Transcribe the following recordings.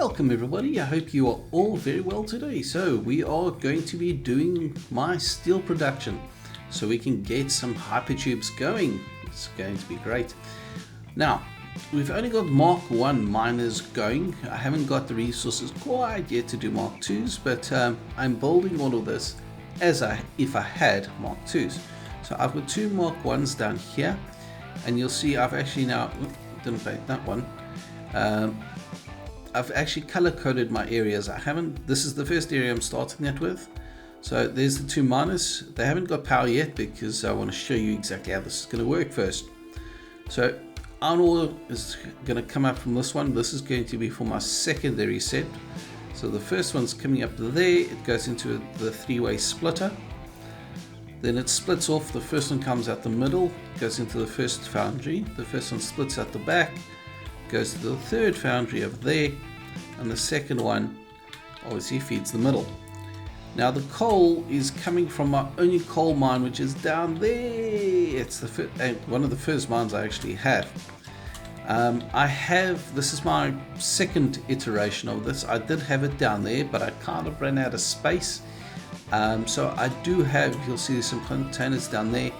Welcome everybody, I hope you are all very well today. So we are going to be doing my steel production so we can get some hypertubes going. It's going to be great. Now we've only got Mark 1 miners going. I haven't got the resources quite yet to do Mark 2s, but I'm building all of this as if I had Mark 2s. So I've got 2 Mark 1s down here, and you'll see I've actually now didn't paint that one. I've actually color coded my areas. This is the first area I'm starting that with. So there's the 2 miners. They haven't got power yet because I want to show you exactly how this is going to work first. So iron ore is going to come up from this one. This is going to be for my secondary set. So the first one's coming up there. It goes into the 3-way splitter. Then it splits off. The first one comes out the middle, goes into the first foundry. The first one splits out the back, goes to the third foundry over there, and the second one obviously feeds the middle. Now the coal is coming from my only coal mine, which is down there. It's one of the first mines I actually have. This is my second iteration of this. I did have it down there, but I kind of ran out of space. So I do have, you'll see some containers down there.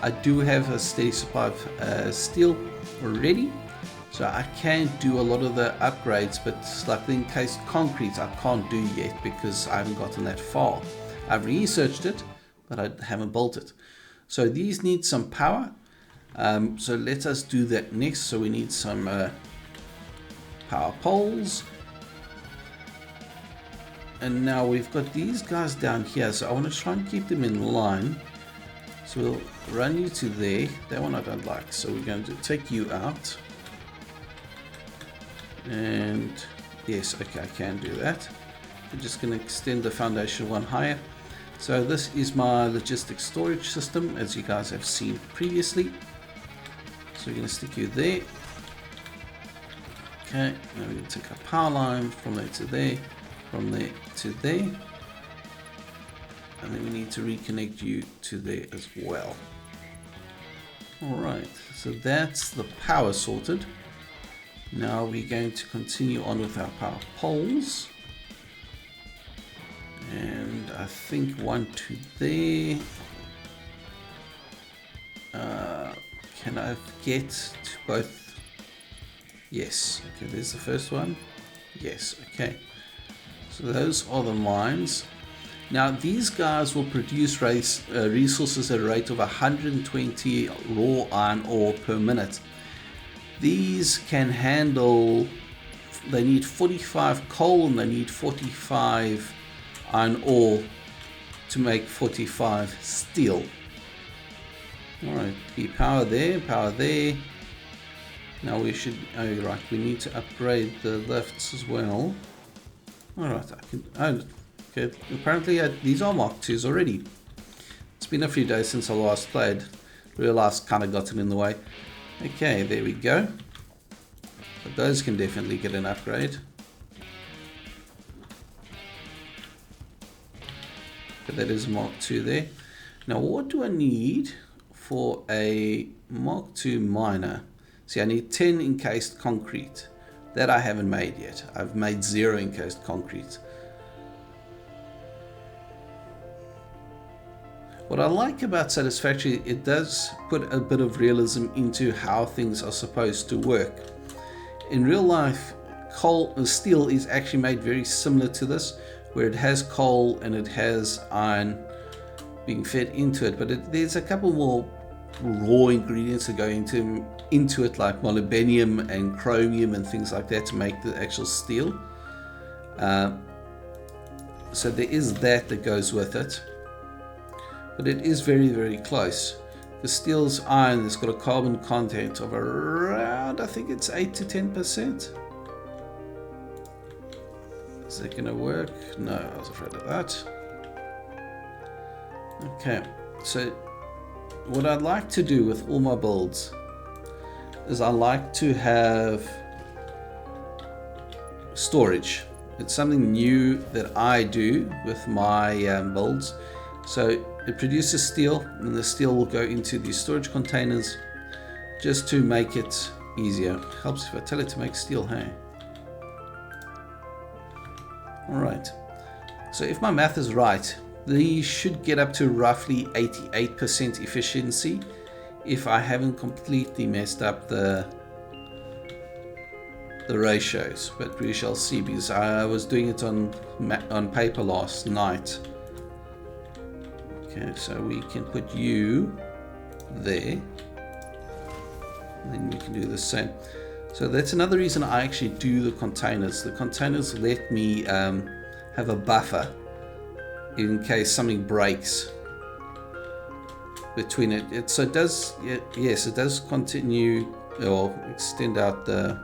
I do have a steady supply of steel already. So I can do a lot of the upgrades, but like the encased concrete I can't do yet because I haven't gotten that far. I've researched it, but I haven't built it. So these need some power. So let us do that next. So we need some power poles. And now we've got these guys down here. So I want to try and keep them in line. So we'll run you to there. That one I don't like. So we're going to take you out. And yes, okay, I can do that. We're just going to extend the foundation one higher. So this is my logistics storage system, as you guys have seen previously. So we're going to stick you there. Okay, now we're going to take a power line from there to there, from there to there, and then we need to reconnect you to there as well. Alright, so that's the power sorted. Now we're going to continue on with our power poles, and I think 1 to there. Can I get to both? Yes. Okay, there's the first one. Yes. Okay, so those are the mines. Now these guys will produce resources at a rate of 120 raw iron ore per minute. These can handle, they need 45 coal and they need 45 iron ore to make 45 steel. Alright, power there, power there. Now we should, oh right, we need to upgrade the lifts as well. Alright, okay, apparently these are Mark 2s already. It's been a few days since I last played. Realized kind of got it in the way. Okay, there we go. But those can definitely get an upgrade. But that is Mark 2 there. Now what do I need for a Mark 2 miner? See, I need 10 encased concrete. That I haven't made yet. I've made 0 encased concrete. What I like about Satisfactory, it does put a bit of realism into how things are supposed to work. In real life, steel is actually made very similar to this, where it has coal and it has iron being fed into it, but there's a couple more raw ingredients that go into it, like molybdenum and chromium and things like that to make the actual steel. So there is that goes with it. But it is very, very close. The steel's iron has got a carbon content of around, I think it's 8 to 10%. Is that going to work? No, I was afraid of that. Okay, so what I'd like to do with all my builds is I like to have storage. It's something new that I do with my builds. So it produces steel, and the steel will go into these storage containers just to make it easier. Helps if I tell it to make steel, hey? Alright, so if my math is right, these should get up to roughly 88% efficiency if I haven't completely messed up the ratios, but we shall see, because I was doing it on paper last night. Okay, so we can put you there, and then we can do the same. So that's another reason I actually do the containers. The containers let me have a buffer in case something breaks between it. So it does, yes, it does continue or extend out the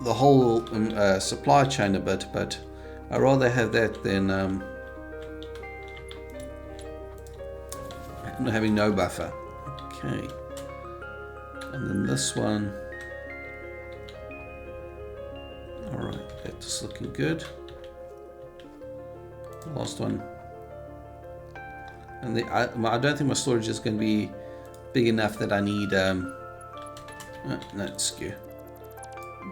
whole supply chain a bit, but I rather have that than having no buffer. Okay, and then this one. All right, that's looking good. Last one, and I don't think my storage is going to be big enough that I need no, skew.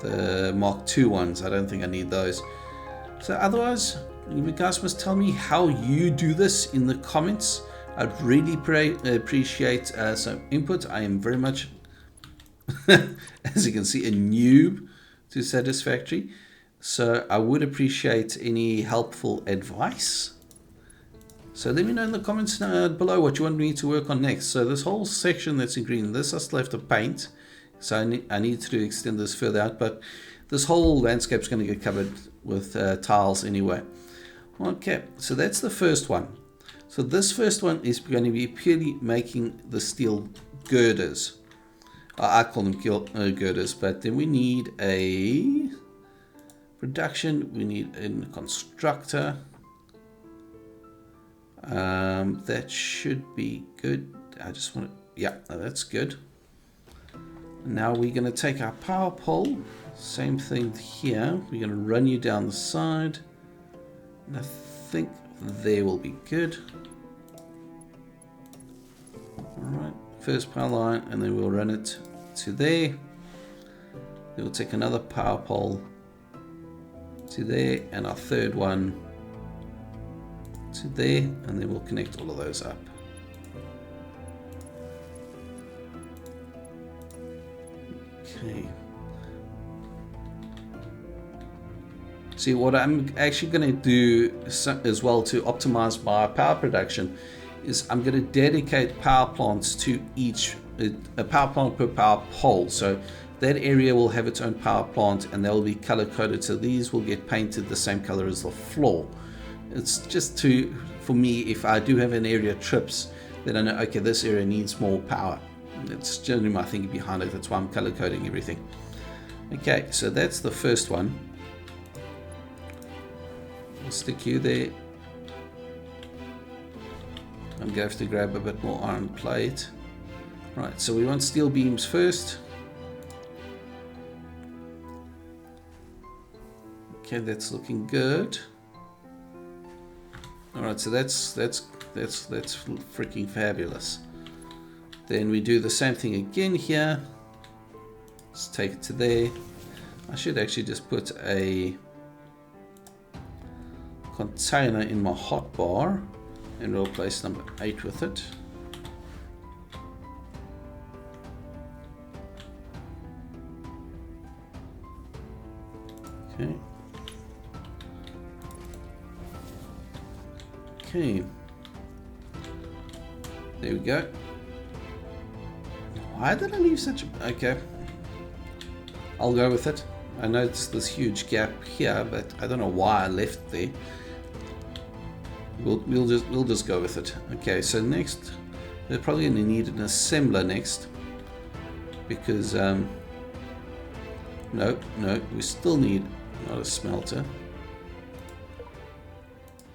The Mark II ones, I don't think I need those. So otherwise, you guys must tell me how you do this in the comments. I'd really appreciate some input. I am very much, as you can see, a noob to Satisfactory. So I would appreciate any helpful advice. So let me know in the comments below what you want me to work on next. So this whole section that's in green, this I still have to paint. So I need to extend this further out, but this whole landscape is going to get covered with tiles anyway. Okay, so that's the first one. So this first one is going to be purely making the steel girders. I call them girders, but then we need a production, we need a constructor. That should be good. I just want to, yeah, that's good. Now we're going to take our power pole, same thing here. We're going to run you down the side, and I think there will be good. Alright, first power line, and then we'll run it to there. Then we'll take another power pole to there, and our third one to there, and then we'll connect all of those up. Okay. See, what I'm actually going to do as well to optimize my power production is I'm going to dedicate power plants to each, a power plant per power pole. So that area will have its own power plant, and they'll be color coded. So these will get painted the same color as the floor. It's just for me, if I do have an area trips, then I know, okay, this area needs more power. That's generally my thinking behind it. That's why I'm color coding everything. Okay, so that's the first one. I'll stick you there. I'm going to have to grab a bit more iron plate. Right, so we want steel beams first. Okay, that's looking good. All right, so that's freaking fabulous. Then we do the same thing again here. Let's take it to there. I should actually just put a container in my hotbar and we'll place number 8 with it. Okay. Okay. There we go. Why did I leave such a... Okay. I'll go with it. I noticed this huge gap here, but I don't know why I left there. We'll just go with it. Okay, so next we're probably going to need an assembler next, because no, we still need not a smelter,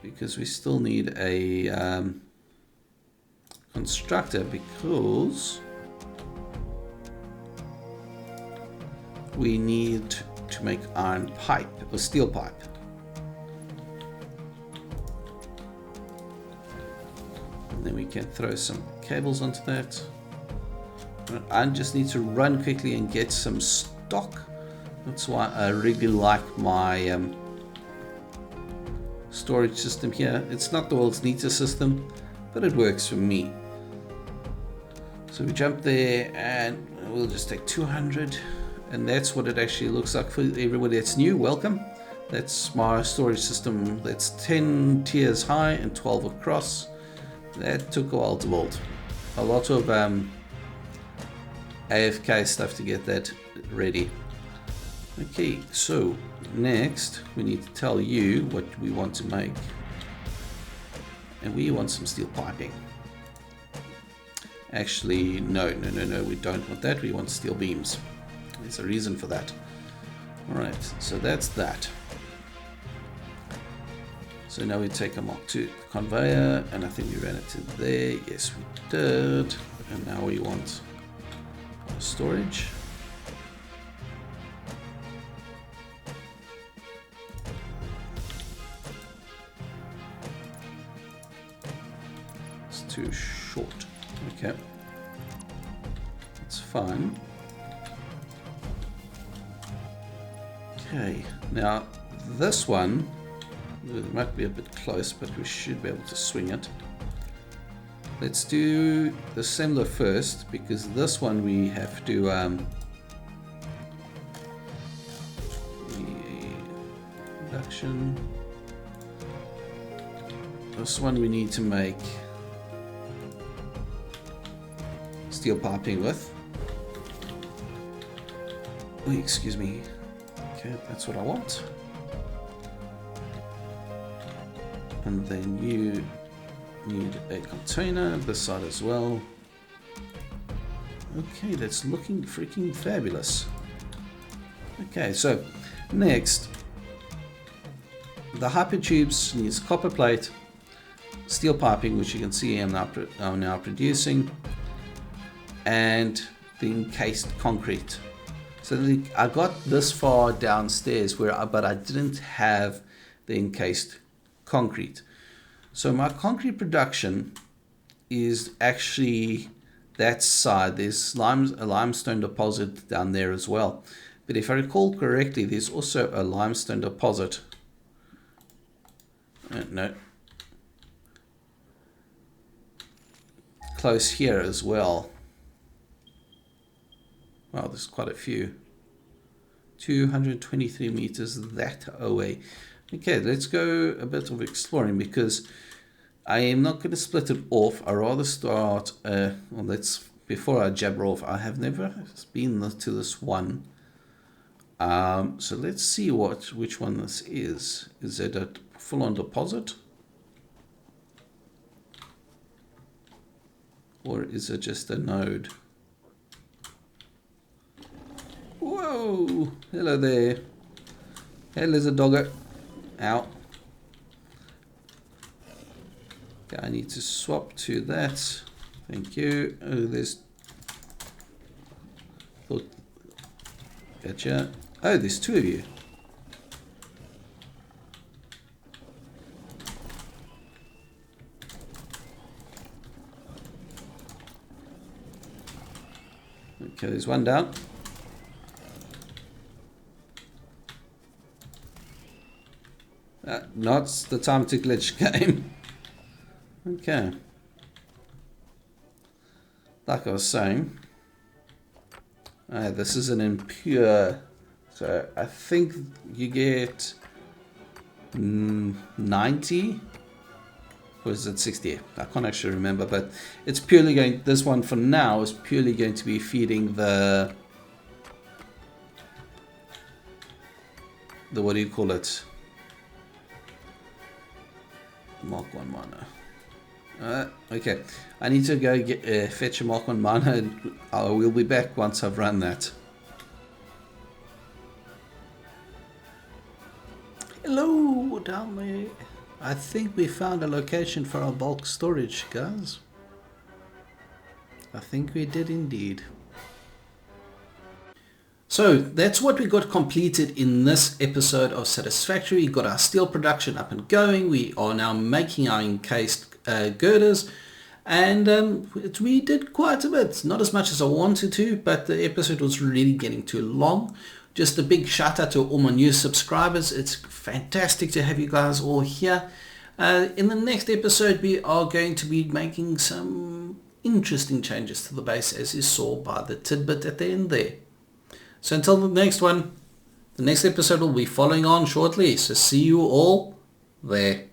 because we still need a constructor, because we need to make iron pipe or steel pipe. And then we can throw some cables onto that. I just need to run quickly and get some stock That's why I really like my storage system here. It's not the world's neatest system, but it works for me. So we jump there and we'll just take 200, and that's what it actually looks like for everybody that's new. Welcome. That's my storage system. That's 10 tiers high and 12 across. That took a while to build. A lot of AFK stuff to get that ready. Okay, so next we need to tell you what we want to make. And we want some steel piping. Actually, no, we don't want that. We want steel beams. There's a reason for that. Alright, so that's that. So now we take a Mark II conveyor, and I think we ran it to there. Yes, we did. And now we want storage. It's too short. Okay. It's fine. Okay, now this one, it might be a bit close, but we should be able to swing it. Let's do the assembler first, because this one we have to production. This one we need to make steel piping with. Oh, excuse me. Okay, that's what I want. And then you need a container this side as well. Okay, that's looking freaking fabulous. Okay, so next, the hypertubes needs copper plate, steel piping, which you can see I'm now producing, and the encased concrete. So I got this far downstairs but I didn't have the encased concrete. So my concrete production is actually that side. There's a limestone deposit down there as well. But if I recall correctly, there's also a limestone deposit. No. Close here as well. Wow, there's quite a few. 223 meters that away. Okay, let's go a bit of exploring, because I am not going to split it off. I rather start, before I jabber off, I have never been to this one. So let's see which one this is. Is it a full-on deposit? Or is it just a node? Whoa! Hello there. Hey, lizard doggo. Ow. Okay, I need to swap to that. Thank you. Oh, there's... Gotcha. Oh, there's two of you. Okay, there's one down. Not the time to glitch game. Okay. Like I was saying, this is an impure, so I think you get 90, or is it 60? I can't actually remember, but it's purely going, this one for now is purely going to be feeding the what do you call it? Mark 1 miner. Okay, I need to go get fetch a Mark 1 miner, and I will be back once I've run that. Hello down there. I think we found a location for our bulk storage, guys. I think we did indeed. So that's what we got completed in this episode of Satisfactory. We got our steel production up and going. We are now making our encased girders, and we did quite a bit. Not as much as I wanted to, but the episode was really getting too long. just a big shout out to all my new subscribers. It's fantastic to have you guys all here. In the next episode, we are going to be making some interesting changes to the bass, as you saw by the tidbit at the end there. So until the next one, the next episode will be following on shortly. So see you all there.